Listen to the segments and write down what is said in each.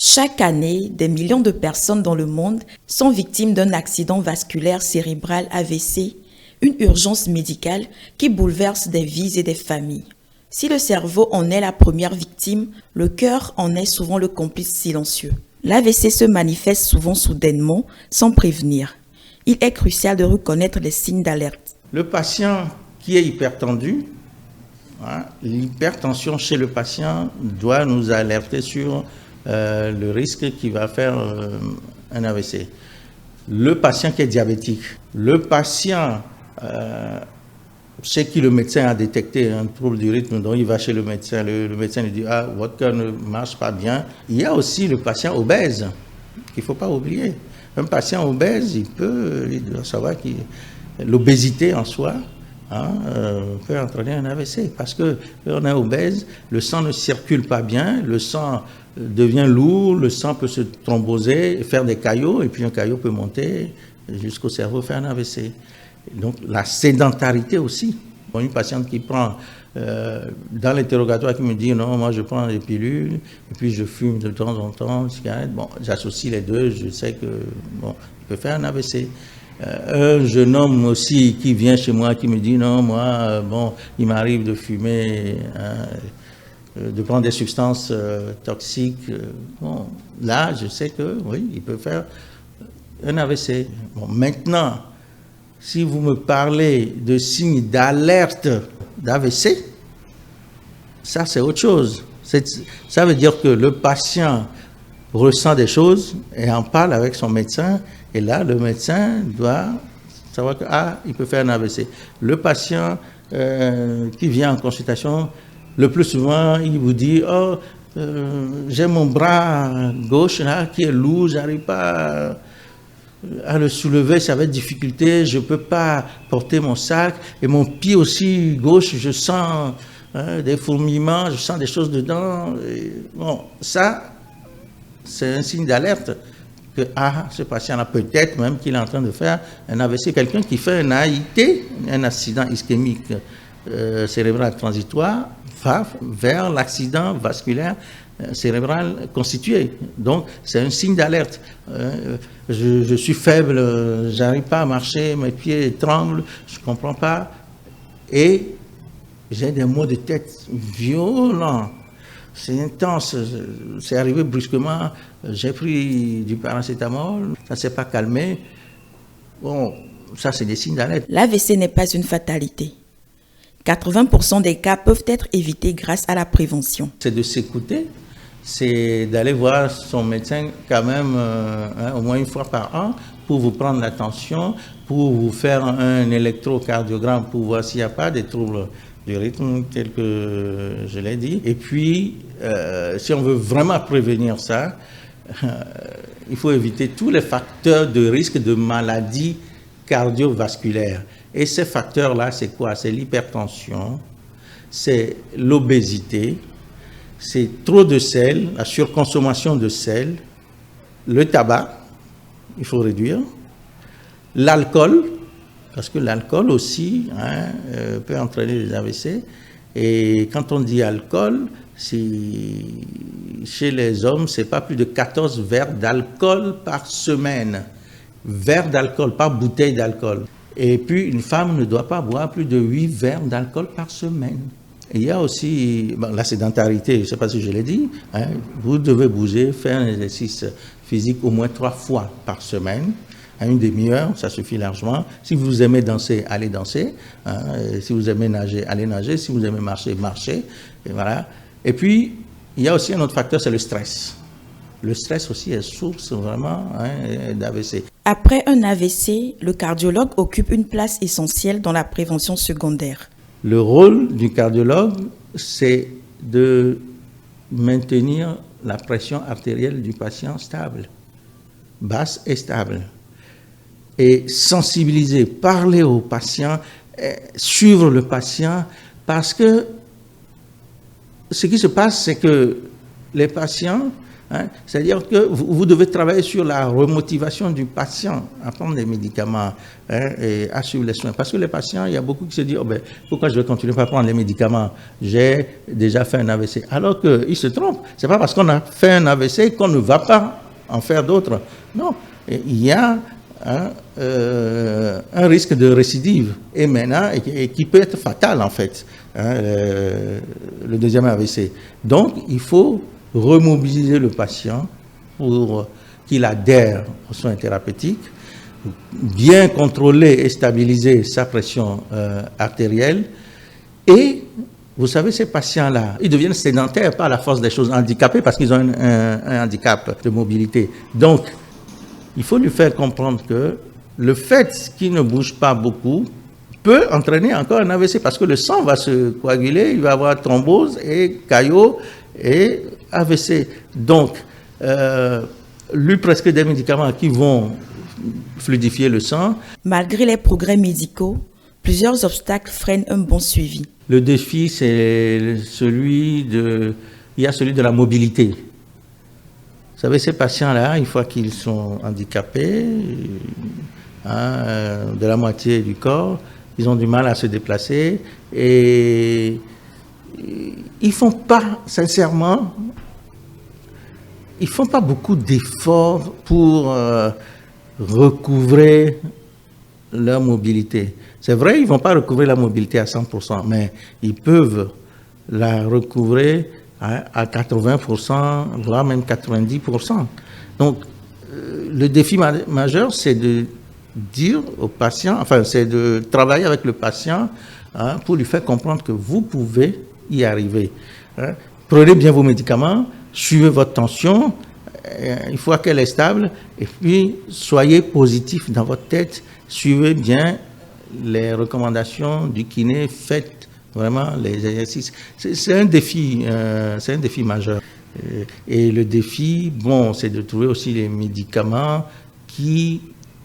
Chaque année, des millions de personnes dans le monde sont victimes d'un accident vasculaire cérébral AVC, une urgence médicale qui bouleverse des vies et des familles. Si le cerveau en est la première victime, le cœur en est souvent le complice silencieux. L'AVC se manifeste souvent soudainement, sans prévenir. Il est crucial de reconnaître les signes d'alerte. Le patient qui est hypertendu, l'hypertension chez le patient doit nous alerter sur le risque qu'il va faire un AVC. Le patient qui est diabétique, le patient chez qui le médecin a détecté un trouble du rythme, donc il va chez le médecin lui dit « Ah, votre cœur ne marche pas bien ». Il y a aussi le patient obèse, qu'il ne faut pas oublier. Un patient obèse, il doit savoir que l'obésité en soi peut entraîner un AVC, parce que on est obèse, le sang ne circule pas bien, le sang devient lourd, le sang peut se thromboser, faire des caillots, et puis un caillot peut monter jusqu'au cerveau, faire un AVC. Donc la sédentarité aussi. Une patiente qui prend, dans l'interrogatoire, qui me dit non, moi je prends des pilules, et puis je fume de temps en temps, cigarette. Bon, j'associe les deux, je sais que bon, il peut faire un AVC. Un jeune homme aussi qui vient chez moi, qui me dit non, moi, bon, il m'arrive de fumer, de prendre des substances toxiques. Bon, là, je sais que oui, il peut faire un AVC. Bon, maintenant, si vous me parlez de signes d'alerte d'AVC, ça c'est autre chose. Ça veut dire que le patient ressent des choses et en parle avec son médecin, et là le médecin doit savoir que il peut faire un AVC. Le patient qui vient en consultation, le plus souvent il vous dit j'ai mon bras gauche là qui est lourd, j'arrive pas à le soulever, ça va être difficulté, je ne peux pas porter mon sac, et mon pied aussi gauche, je sens des fourmillements, je sens des choses dedans. Et bon, ça, c'est un signe d'alerte que ce patient-là, peut-être même qu'il est en train de faire un AVC. Quelqu'un qui fait un AIT, un accident ischémique cérébral transitoire, va vers l'accident vasculaire cérébral constitué. Donc, c'est un signe d'alerte. Je suis faible, j'arrive pas à marcher, mes pieds tremblent, je ne comprends pas. Et j'ai des maux de tête violents. C'est intense, c'est arrivé brusquement. J'ai pris du paracétamol, ça ne s'est pas calmé. Bon, ça, c'est des signes d'alerte. L'AVC n'est pas une fatalité. 80% des cas peuvent être évités grâce à la prévention. C'est de s'écouter, c'est d'aller voir son médecin quand même au moins une fois par an pour vous prendre la tension, pour vous faire un électrocardiogramme pour voir s'il n'y a pas des troubles du rythme tel que je l'ai dit. Et puis, si on veut vraiment prévenir ça, il faut éviter tous les facteurs de risque de maladies cardiovasculaires. Et ces facteurs-là, c'est quoi? C'est l'hypertension, c'est l'obésité, c'est trop de sel, la surconsommation de sel, le tabac, il faut réduire, l'alcool, parce que l'alcool aussi peut entraîner des AVC. Et quand on dit alcool, chez les hommes, c'est pas plus de 14 verres d'alcool par semaine. Verres d'alcool, pas bouteille d'alcool. Et puis, une femme ne doit pas boire plus de 8 verres d'alcool par semaine. Et il y a aussi la sédentarité, je ne sais pas si je l'ai dit, vous devez bouger, faire un exercice physique au moins 3 fois par semaine, à une demi-heure, ça suffit largement. Si vous aimez danser, allez danser. Si vous aimez nager, allez nager. Si vous aimez marcher, marchez. Et voilà. Et puis, il y a aussi un autre facteur, c'est le stress. Le stress aussi est source vraiment d'AVC. Après un AVC, le cardiologue occupe une place essentielle dans la prévention secondaire. Le rôle du cardiologue, c'est de maintenir la pression artérielle du patient stable, basse et stable. Et sensibiliser, parler au patient, suivre le patient, parce que ce qui se passe, c'est que les patients, Hein. C'est-à-dire que vous devez travailler sur la remotivation du patient à prendre des médicaments, hein, et à suivre les soins. Parce que les patients, il y a beaucoup qui se disent, pourquoi je vais continuer à prendre les médicaments? J'ai déjà fait un AVC. Alors qu'ils se trompent. C'est pas parce qu'on a fait un AVC qu'on ne va pas en faire d'autres. Non, il y a un risque de récidive et maintenant et qui peut être fatal en fait, hein, le deuxième AVC. Donc il faut remobiliser le patient pour qu'il adhère aux soins thérapeutiques, bien contrôler et stabiliser sa pression artérielle. Et vous savez, ces patients-là, ils deviennent sédentaires par la force des choses, handicapés parce qu'ils ont un handicap de mobilité. Donc il faut lui faire comprendre que le fait qu'il ne bouge pas beaucoup peut entraîner encore un AVC parce que le sang va se coaguler, il va avoir thrombose et caillot et AVC. Donc, lui prescrire des médicaments qui vont fluidifier le sang. Malgré les progrès médicaux, plusieurs obstacles freinent un bon suivi. Le défi, c'est celui de la mobilité. Vous savez, ces patients-là, une fois qu'ils sont handicapés, de la moitié du corps, ils ont du mal à se déplacer et ils font pas, sincèrement, ils font pas beaucoup d'efforts pour recouvrer leur mobilité. C'est vrai, ils vont pas recouvrer la mobilité à 100%, mais ils peuvent la recouvrer à 80%, voire même 90%. Donc, le défi majeur, c'est de dire au patient, enfin, c'est de travailler avec le patient pour lui faire comprendre que vous pouvez y arriver. Hein. Prenez bien vos médicaments, suivez votre tension, une fois qu'elle est stable, et puis soyez positif dans votre tête, suivez bien les recommandations du kiné, faites vraiment les exercices. C'est un défi majeur. Et le défi, c'est de trouver aussi les médicaments qui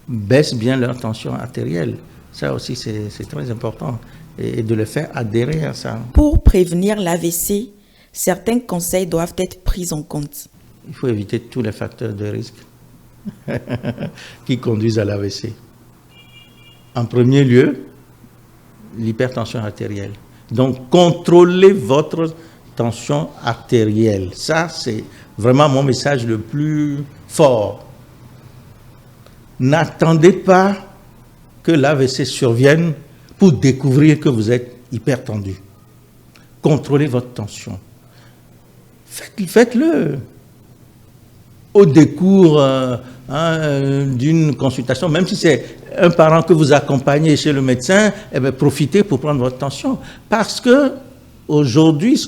baissent bien leur tension artérielle. Ça aussi, c'est très important. Et de le faire adhérer à ça. Pour prévenir l'AVC, certains conseils doivent être pris en compte. Il faut éviter tous les facteurs de risque qui conduisent à l'AVC. En premier lieu, l'hypertension artérielle. Donc, contrôlez votre tension artérielle. Ça, c'est vraiment mon message le plus fort. N'attendez pas que l'AVC survienne pour découvrir que vous êtes hypertendu. Contrôlez votre tension. Faites-le. Au décours d'une consultation, même si c'est un parent que vous accompagnez chez le médecin, profitez pour prendre votre tension. Parce que aujourd'hui, ce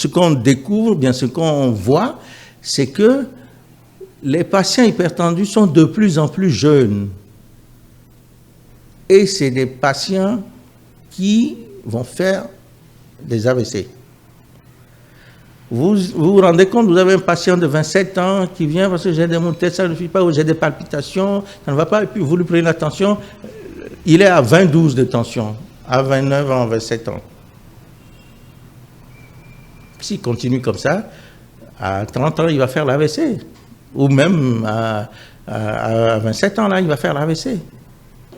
qu'on découvre, bien ce qu'on voit, c'est que les patients hypertendus sont de plus en plus jeunes. Et c'est des patients qui vont faire des AVC. Vous vous rendez compte, vous avez un patient de 27 ans qui vient parce que j'ai des maux de tête, ça ne suffit pas, ou j'ai des palpitations, ça ne va pas, et puis vous lui prenez la tension, il est à 20/12 de tension, à 29 ans, 27 ans. S'il continue comme ça, à 30 ans, il va faire l'AVC. Ou même à 27 ans, là, il va faire l'AVC.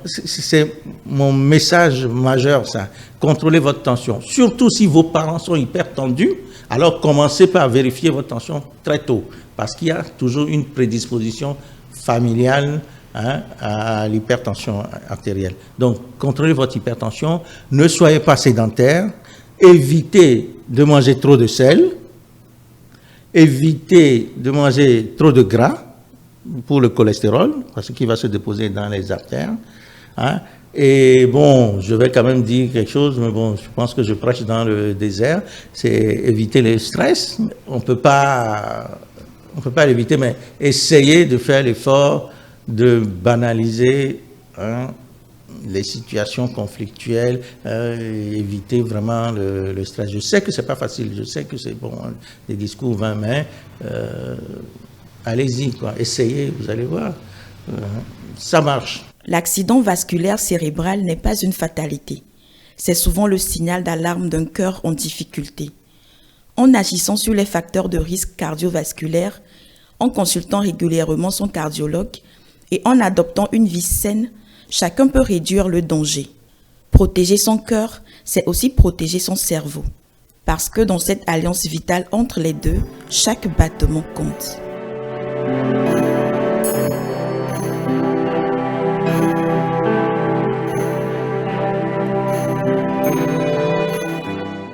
C'est mon message majeur, ça. Contrôlez votre tension. Surtout si vos parents sont hyper tendus, alors commencez par vérifier votre tension très tôt. Parce qu'il y a toujours une prédisposition familiale à l'hypertension artérielle. Donc, contrôlez votre hypertension. Ne soyez pas sédentaire. Évitez de manger trop de sel. Évitez de manger trop de gras pour le cholestérol, parce qu'il va se déposer dans les artères. Et je vais quand même dire quelque chose, mais je pense que je prêche dans le désert, c'est éviter le stress. On peut pas l'éviter, mais essayer de faire l'effort de banaliser les situations conflictuelles, éviter vraiment le stress. Je sais que c'est pas facile, je sais que c'est des discours vains, mais allez-y, quoi, essayez, vous allez voir, ça marche. L'accident vasculaire cérébral n'est pas une fatalité. C'est souvent le signal d'alarme d'un cœur en difficulté. En agissant sur les facteurs de risque cardiovasculaire, en consultant régulièrement son cardiologue et en adoptant une vie saine, chacun peut réduire le danger. Protéger son cœur, c'est aussi protéger son cerveau. Parce que dans cette alliance vitale entre les deux, chaque battement compte.